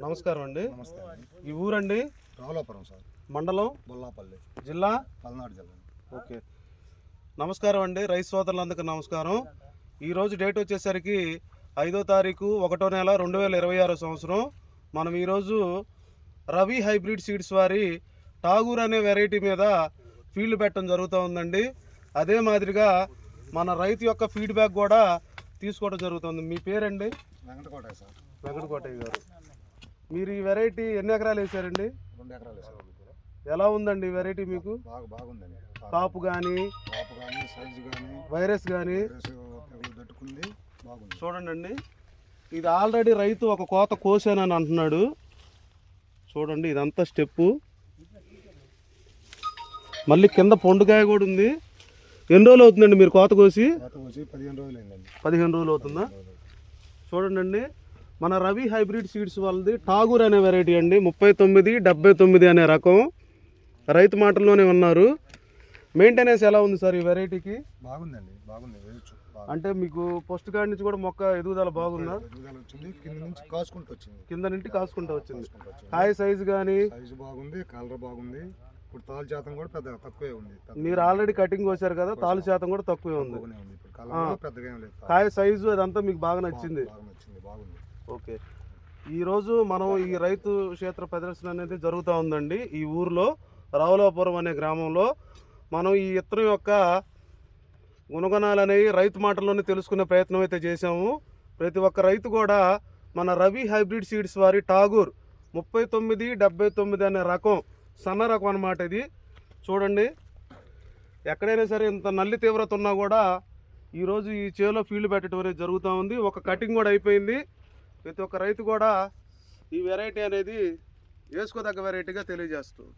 నమస్కారం అండి. నమస్తే అండి. ఈ ఊరండి రావులాపురం సార్, మండలం బొల్లాపల్లి, జిల్లా పల్నాడు జిల్లా. ఓకే, నమస్కారం అండి. రైతు సోదరులందరికీ నమస్కారం. ఈరోజు డేట్ వచ్చేసరికి 5వ తారీఖు 1వ నెల 2026 సంవత్సరం. మనం ఈరోజు రవి హైబ్రిడ్ సీడ్స్ వారి ఠాగూర్ అనే వెరైటీ మీద ఫీల్డ్ పెట్టడం జరుగుతూ ఉందండి. అదే మాదిరిగా మన రైతు యొక్క ఫీడ్బ్యాక్ కూడా తీసుకోవడం జరుగుతుంది. మీ పేరండి? వెంకటకోటయ్య సార్. వెంకటకోటయ్య గారు. మీరు ఈ వెరైటీ ఎన్ని ఎకరాలు వేసారండి? 2 ఎకరాలు సార్. ఎలా ఉందండి ఈ వెరైటీ మీకు? బాగుందండి. కాపు కానీ సైజు కానీ వైరస్ కానీ తట్టుకుంది, బాగుంది. చూడండి అండి, ఇది ఆల్రెడీ రైతు ఒక కోత కోసానని అంటున్నాడు. చూడండి, ఇదంతా స్టెప్పు. మళ్ళీ కింద పొండుకాయ కూడా ఉంది. ఎన్ని రోజులు అవుతుందండి మీరు కోత కోసి? 15 రోజులు అయిందండి. 15 రోజులు అవుతుందా? చూడండి అండి, మన రవి హైబ్రిడ్ సీడ్స్ వాళ్ళది ఠాగూర్ అనే వెరైటీ అండి. 3979 అనే రకం. రైతు మాటల్లోనే ఉన్నారు. మెయింటెనెన్స్ ఎలా ఉంది సార్ ఈ వెరైటీకి? బాగుందండి, బాగుంది. అంటే మీకు పోస్ట్ కాడి నుంచి కూడా మొక్క ఎదుగుదల బాగుందా? కింద నుంచి కాసుకుంటూ వచ్చింది. కింద నుంచి కాసుకుంటూ వచ్చింది. కాయ సైజు కానీ సైజు బాగుంది, కలర్ బాగుంది. ఇప్పుడు తాలు శాతం కూడా పెద్ద తక్కువే ఉంది. మీరు ఆల్రెడీ కటింగ్ కోసారు కదా, తాలు శాతం కూడా తక్కువే ఉంది. కాయ సైజు అదంతా మీకు బాగా నచ్చింది. బాగుంది. ఓకే, ఈరోజు మనం ఈ రైతు క్షేత్ర ప్రదర్శన అనేది జరుగుతూ ఉందండి. ఈ ఊరిలో రావులాపురం అనే గ్రామంలో మనం ఈ ఇత్తనం యొక్క గుణగణాలు అనేవి రైతు మాటల్లోనే తెలుసుకునే ప్రయత్నం అయితే చేశాము. ప్రతి ఒక్క రైతు కూడా మన రవి హైబ్రిడ్ సీడ్స్ వారి ఠాగూర్ 3979 అనే రకం, సన్న రకం అన్నమాట ఇది. చూడండి, ఎక్కడైనా సరే ఇంత నల్లి తీవ్రత ఉన్నా కూడా ఈరోజు ఈ చేలో ఫీల్డ్ పెట్టడం అనేది జరుగుతూ ఉంది. ఒక కటింగ్ కూడా అయిపోయింది. ప్రతి ఒక్క రైతు కూడా ఈ వెరైటీ అనేది వేసుకోదగ్గ వెరైటీగా తెలియజేస్తుంది.